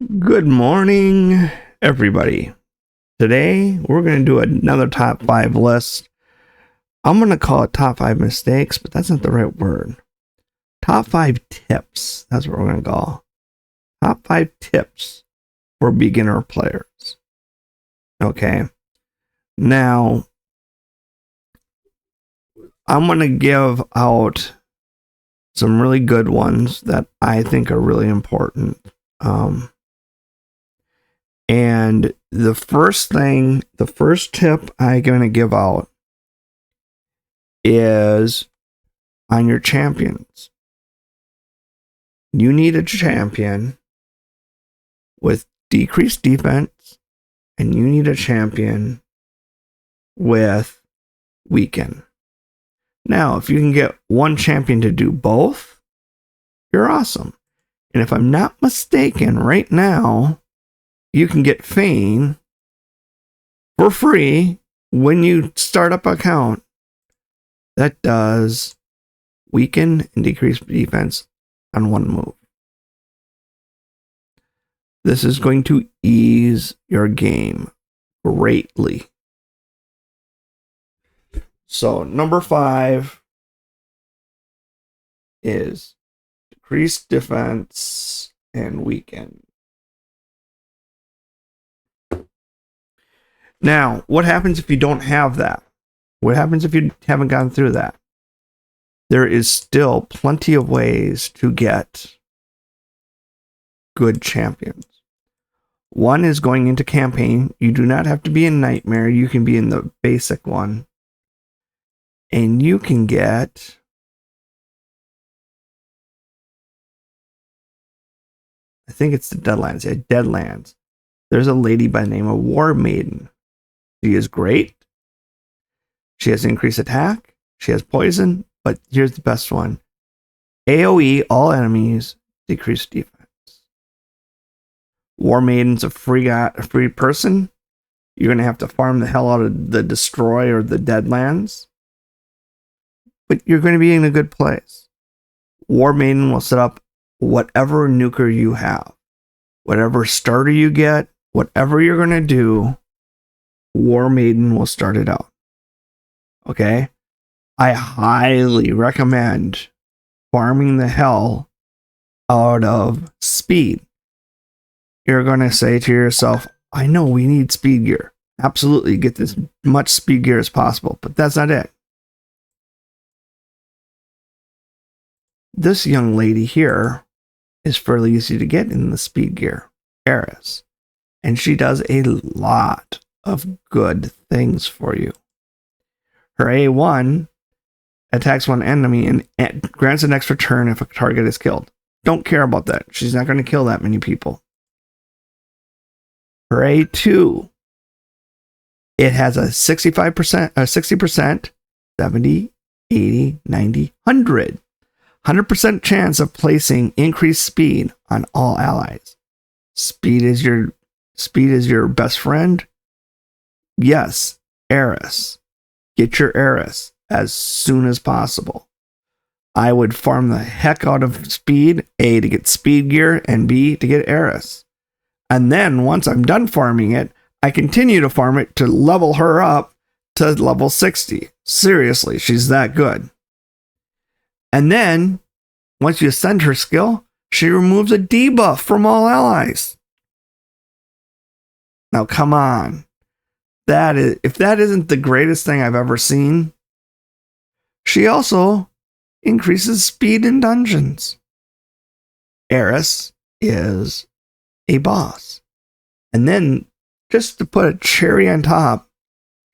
Good morning, everybody. Today, we're going to do another top 5 list. I'm going to call it top 5 mistakes, but that's not the right word. Top 5 tips. That's what we're going to call. Top 5 tips for beginner players. Okay. Now, I'm going to give out some really good ones that I think are really important. And the first tip I'm going to give out is on your champions. You need a champion with decreased defense, and you need a champion with weaken. Now, if you can get one champion to do both, you're awesome. And if I'm not mistaken, right now, you can get Feign for free when you start up an account that does weaken and decrease defense on one move. This is going to ease your game greatly. So, number 5 is decrease defense and weaken. Now, what happens if you don't have that? What happens if you haven't gone through that? There is still plenty of ways to get good champions. One is going into campaign. You do not have to be in Nightmare. You can be in the basic one. And you can get I think it's the Deadlands. Yeah, Deadlands. There's a lady by the name of War Maiden. She is great. She has increased attack. She has poison. But here's the best one. AoE, all enemies, decrease defense. War Maiden's a free person. You're going to have to farm the hell out of the Destroy or the Deadlands. But you're going to be in a good place. War Maiden will set up whatever nuker you have. Whatever starter you get, whatever you're going to do, War Maiden will start it out. Okay? I highly recommend farming the hell out of speed. You're going to say to yourself, I know we need speed gear. Absolutely, get as much speed gear as possible, but that's not it. This young lady here is fairly easy to get in the speed gear, Eris. And she does a lot of good things for you. Her A1 attacks one enemy and grants an extra turn if a target is killed. Don't care about that. She's not going to kill that many people. Her A2, it has a 65%, 60%, 70, 80, 90, 100. 100% chance of placing increased speed on all allies. Speed is your best friend. Yes, Eris. Get your Eris as soon as possible. I would farm the heck out of speed, A, to get speed gear, and B, to get Eris. And then once I'm done farming it, I continue to farm it to level her up to level 60. Seriously, she's that good. And then, once you ascend her skill, she removes a debuff from all allies. Now, come on. If that isn't the greatest thing I've ever seen, she also increases speed in dungeons. Eris is a boss. And then, just to put a cherry on top,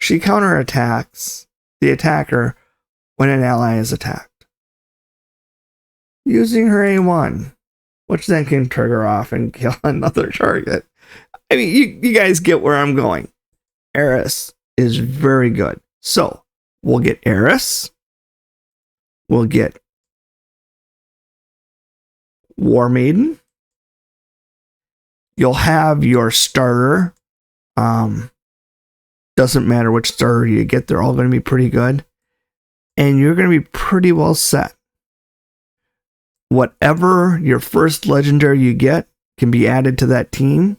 she counterattacks the attacker when an ally is attacked. Using her A1, which then can trigger off and kill another target. I mean, you guys get where I'm going. Eris is very good. So, we'll get Eris. We'll get War Maiden. You'll have your starter. Doesn't matter which starter you get, they're all going to be pretty good. And you're going to be pretty well set. Whatever your first legendary you get, can be added to that team,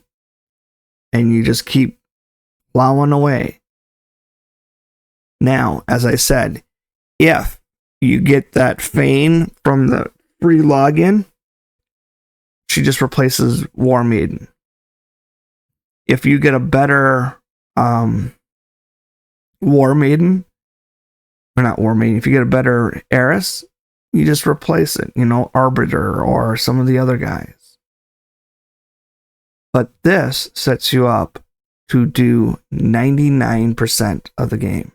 and you just keep plowing away. Now, as I said, if you get that Fane from the free login, she just replaces War Maiden. If you get a better War Maiden, or not War Maiden, if you get a better Eris, you just replace it, Arbiter or some of the other guys. But this sets you up to do 99% of the game.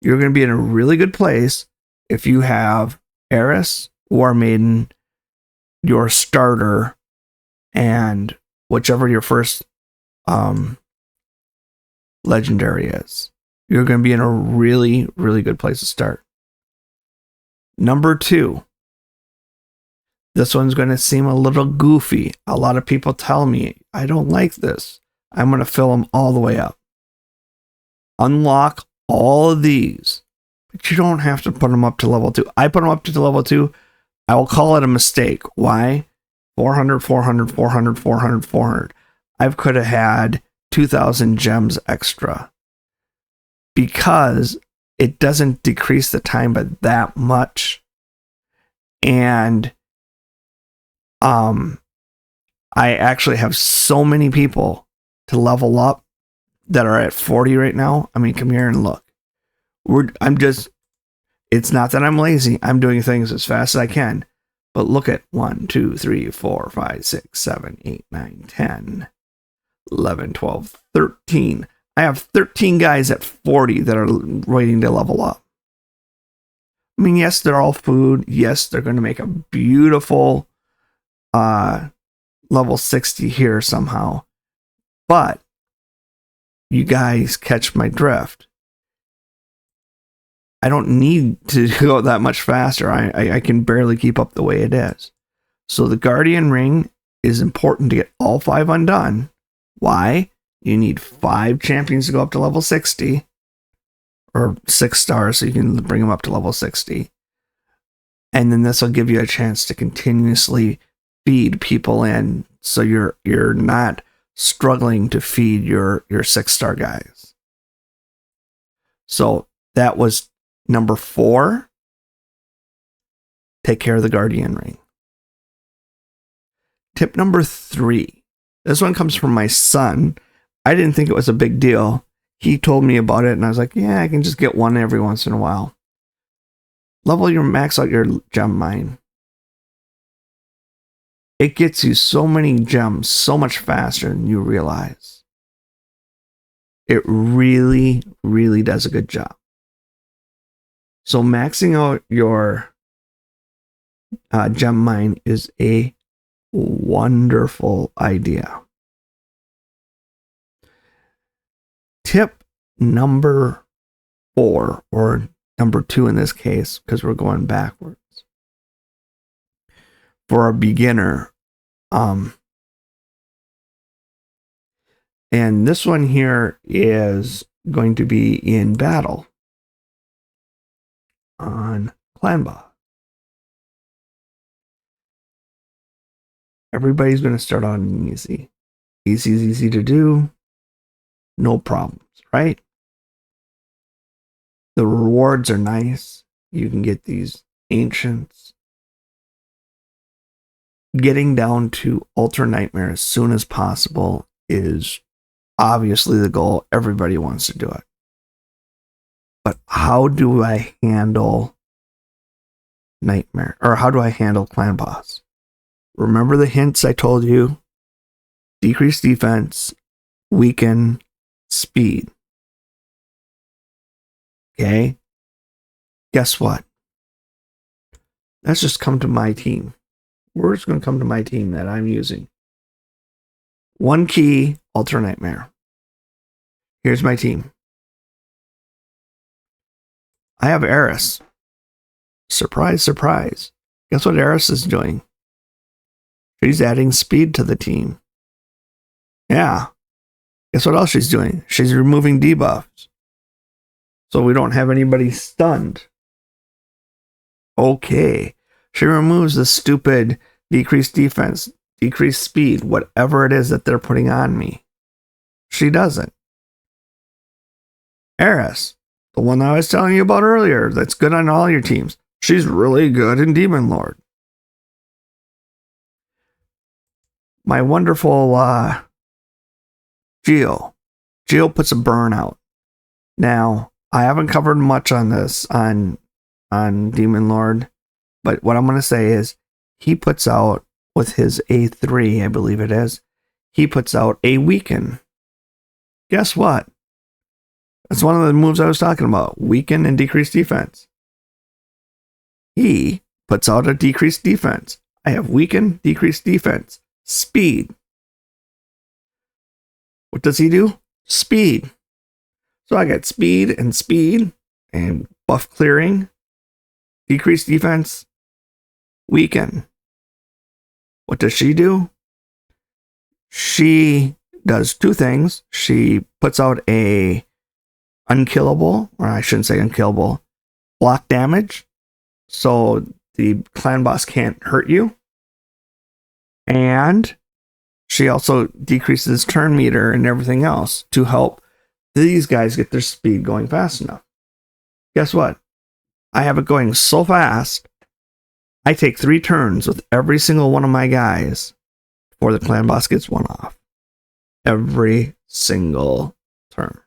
You're going to be in a really good place if you have Eris, War Maiden, your starter, and whichever your first legendary is. You're going to be in a really, really good place to start. Number 2. This one's going to seem a little goofy. A lot of people tell me, I don't like this. I'm going to fill them all the way up. Unlock all of these, but you don't have to put them up to level 2. I put them up to level 2. I will call it a mistake. Why? 400, 400, 400, 400, 400. I could have had 2,000 gems extra because it doesn't decrease the time by that much. And I actually have so many people to level up that are at 40 right now. I mean, come here and look. It's not that I'm lazy. I'm doing things as fast as I can. But look at 1, 2, 3, 4, 5, 6, 7, 8, 9, 10, 11, 12, 13. I have 13 guys at 40 that are waiting to level up. I mean, yes, they're all food. Yes, they're going to make a beautiful level 60 here somehow. But you guys catch my drift. I don't need to go that much faster. I can barely keep up the way it is. So the Guardian Ring is important to get all 5 undone. Why? You need 5 champions to go up to level 60. Or 6 stars so you can bring them up to level 60. And then this will give you a chance to continuously feed people in so you're not struggling to feed your 6-star guys. So that was number 4. Take care of the Guardian Ring. Tip number 3. This one comes from my son. I didn't think it was a big deal. He told me about it and I was like, yeah, I can just get one every once in a while. Max out your gem mine. It gets you so many gems so much faster than you realize. It really, really does a good job. So maxing out your gem mine is a wonderful idea. Tip number 4, or number 2 in this case, because we're going backwards. For a beginner, and this one here is going to be in battle on clan boss. Everybody's going to start on easy. Easy is easy to do. No problems, right? The rewards are nice. You can get these ancients. Getting down to Ultra Nightmare as soon as possible is obviously the goal. Everybody wants to do it. But how do I handle Nightmare? Or how do I handle Clan Boss? Remember the hints I told you? Decrease defense, weaken, speed. Okay? Guess what? Let's just come to my team. We're just going to come to my team that I'm using. 1 key, Ultra Nightmare. Here's my team. I have Eris. Surprise, surprise. Guess what Eris is doing? She's adding speed to the team. Yeah. Guess what else she's doing? She's removing debuffs. So we don't have anybody stunned. Okay. She removes the stupid decreased defense. decreased speed, whatever it is that they're putting on me. She doesn't. Eris, the one that I was telling you about earlier, that's good on all your teams. She's really good in Demon Lord. My wonderful Geo. Geo puts a burn out. Now, I haven't covered much on this on Demon Lord, but what I'm going to say is he puts out with his A3, I believe it is, he puts out a weaken. Guess what? That's one of the moves I was talking about. Weaken and decrease defense. He puts out a decreased defense. I have weaken, decreased defense. Speed. What does he do? Speed. So I got speed and buff clearing, decreased defense, weaken. What does she do? She does two things. She puts out a unkillable, or I shouldn't say unkillable, block damage. So the clan boss can't hurt you. And she also decreases turn meter and everything else to help these guys get their speed going fast enough. Guess what? I have it going so fast, I take 3 turns with every single one of my guys before the clan boss gets one off. Every single turn.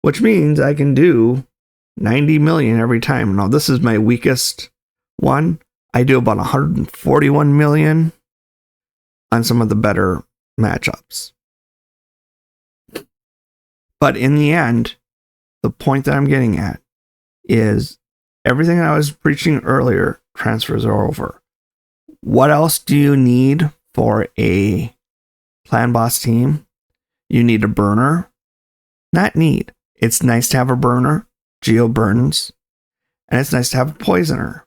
Which means I can do 90 million every time. Now, this is my weakest one. I do about 141 million on some of the better matchups. But in the end, the point that I'm getting at is everything I was preaching earlier transfers are over. What else do you need for a clan boss team? You need a burner. Not need. It's nice to have a burner. Geo burns. And it's nice to have a poisoner.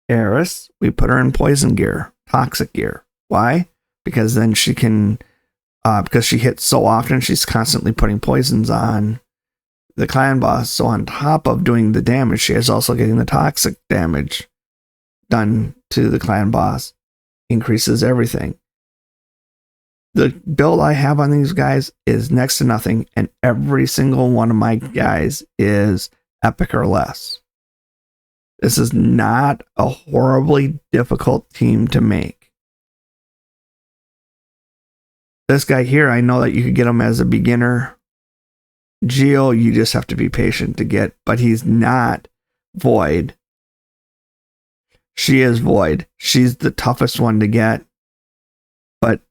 Eris, we put her in poison gear, toxic gear. Why? Because then she can, because she hits so often, she's constantly putting poisons on the clan boss. So on top of doing the damage, she is also getting the toxic damage done to the clan boss. Increases everything. The build I have on these guys is next to nothing, and every single one of my guys is epic or less. This is not a horribly difficult team to make. This guy here, I know that you could get him as a beginner. Geo, you just have to be patient to get, but he's not Void. She is Void. She's the toughest one to get, but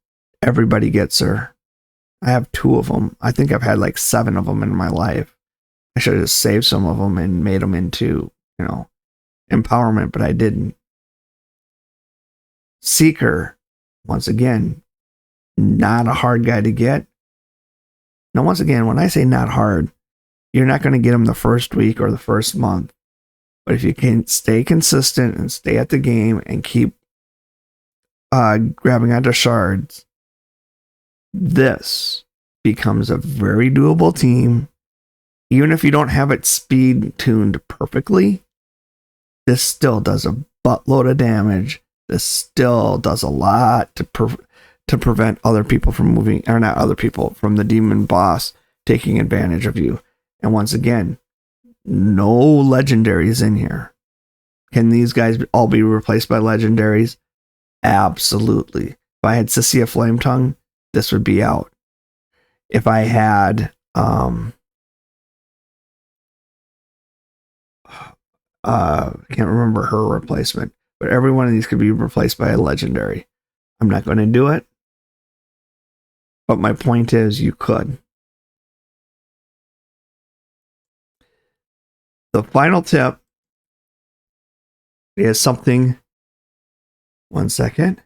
everybody gets her. I have 2 of them. I think I've had like 7 of them in my life. I should have just saved some of them and made them into, empowerment, but I didn't. Seeker, once again, not a hard guy to get. Now, once again, when I say not hard, you're not going to get him the first week or the first month. But if you can stay consistent and stay at the game and keep grabbing onto shards, this becomes a very doable team. Even if you don't have it speed tuned perfectly, this still does a buttload of damage. This still does a lot to prevent other people from moving, or not other people, from the demon boss taking advantage of you. And once again, no legendaries in here. Can these guys all be replaced by legendaries? Absolutely. If I had Sissia Flametongue, this would be out. If I had can't remember her replacement, but every one of these could be replaced by a legendary. I'm not going to do it, but my point is you could. The final tip is something. One second.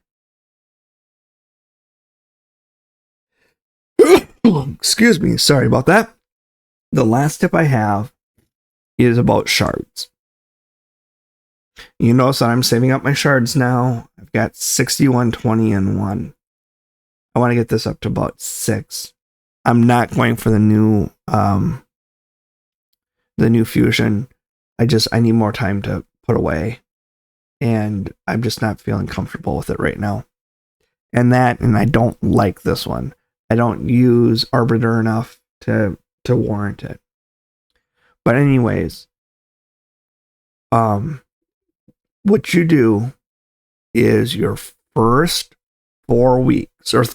Excuse me. Sorry about that. The last tip I have is about shards. You notice that I'm saving up my shards now. I've got 61, 20, and 1. I want to get this up to about 6. I'm not going for the new fusion. I need more time to put away. and I'm just not feeling comfortable with it right now. And I don't like this one. I don't use Arbiter enough to warrant it. But anyways, what you do is your first 4 weeks, your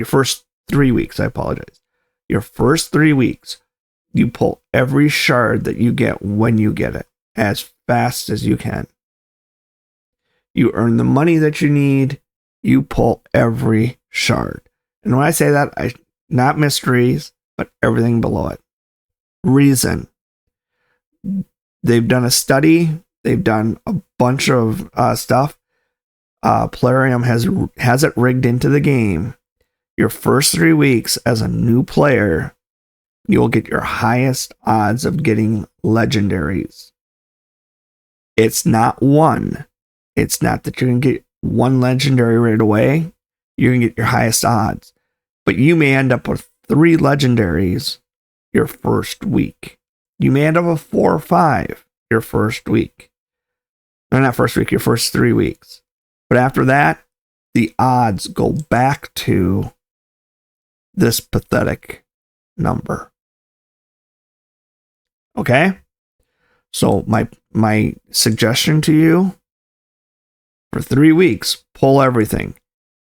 first 3 weeks, I apologize. Your first 3 weeks, you pull every shard that you get when you get it, as fast as you can. You earn the money that you need, you pull every shard. And when I say that, not mysteries, but everything below it. Reason. They've done a study, they've done a bunch of stuff. Plarium has it rigged into the game. Your first 3 weeks as a new player, you will get your highest odds of getting legendaries. It's not one. It's not that you can get one legendary right away. You can get your highest odds. But you may end up with 3 legendaries your first week. You may end up with 4 or 5 your first week. No, not first week, your first 3 weeks. But after that, the odds go back to this pathetic number. Okay? So my suggestion to you, for 3 weeks, pull everything.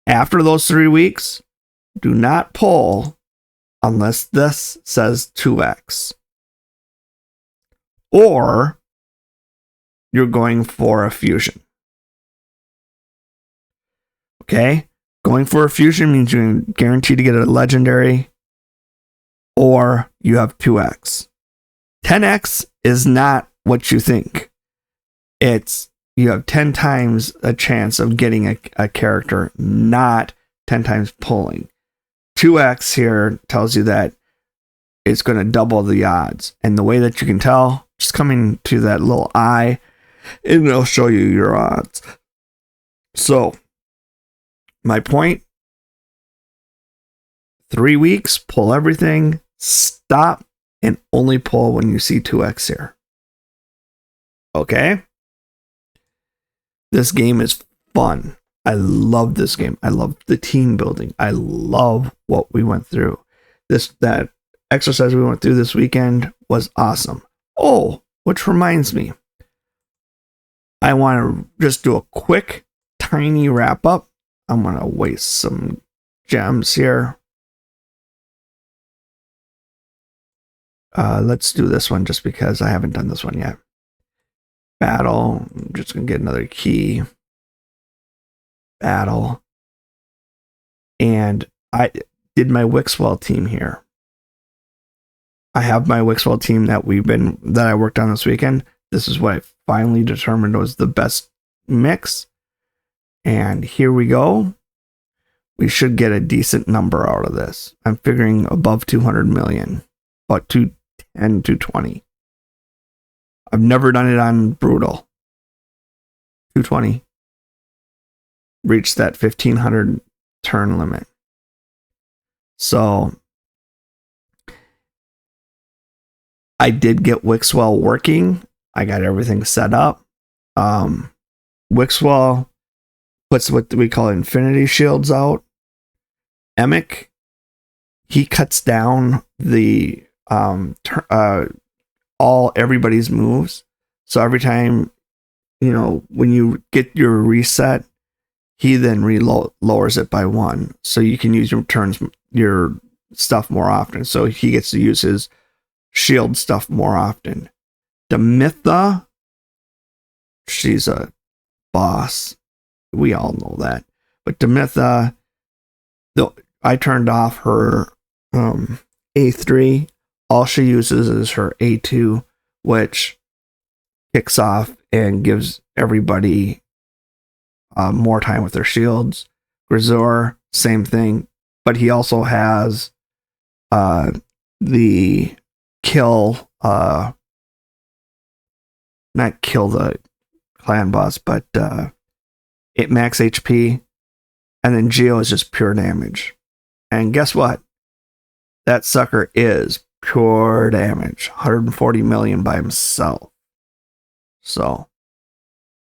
After those 3 weeks, do not pull unless this says 2x. Or you're going for a fusion. Okay? Going for a fusion means you're guaranteed to get a legendary, or you have 2x. 10x is not what you think. You have 10 times a chance of getting a character, not 10 times pulling. 2x here tells you that it's going to double the odds. And the way that you can tell, just coming to that little eye, and it'll show you your odds. So, my point, 3 weeks, pull everything, stop, and only pull when you see 2x here. Okay? This game is fun. I love this game. I love the team building. I love what we went through. That exercise we went through this weekend was awesome. Oh, which reminds me, I want to just do a quick, tiny wrap up. I'm going to waste some gems here. Let's do this one just because I haven't done this one yet. Battle. I'm just going to get another key. Battle. And I did my Wixwell team here. I have my Wixwell team that I worked on this weekend. This is what I finally determined was the best mix. And here we go. We should get a decent number out of this. I'm figuring above 200 million. About 210, 220. I've never done it on Brutal. 220. Reached that 1500 turn limit. So I did get Wixwell working. I got everything set up. Wixwell puts what we call infinity shields out. Emic, he cuts down the everybody's moves. So every time, when you get your reset, he then lowers it by 1. So you can use your stuff more often. So he gets to use his shield stuff more often. Demitha, she's a boss. We all know that. But Demitha, I turned off her A3. All she uses is her A2, which kicks off and gives everybody more time with their shields. Grisor, same thing. But he also has the kill, not kill the clan boss, but it max HP. And then Geo is just pure damage. And guess what? That sucker is pure damage. 140 million by himself. So,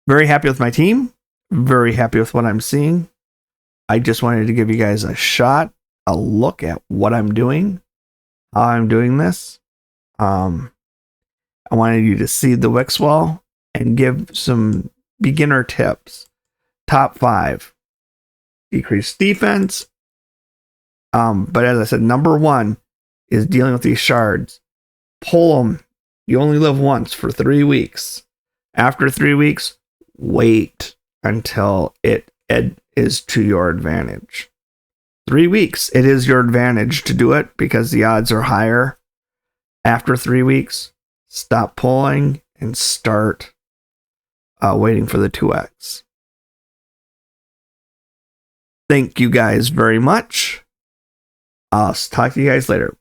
Very happy with my team. Very happy with what I'm seeing. I just wanted to give you guys a look at what I'm doing, how I'm doing this. I wanted you to see the Wix wall and give some beginner tips. Top 5. Decrease defense. But as I said, number 1 is dealing with these shards. Pull them. You only live once for 3 weeks. After 3 weeks, wait until it is to your advantage. 3 weeks, it is your advantage to do it because the odds are higher. After 3 weeks, stop pulling and start waiting for the 2x. Thank you guys very much. I'll talk to you guys later.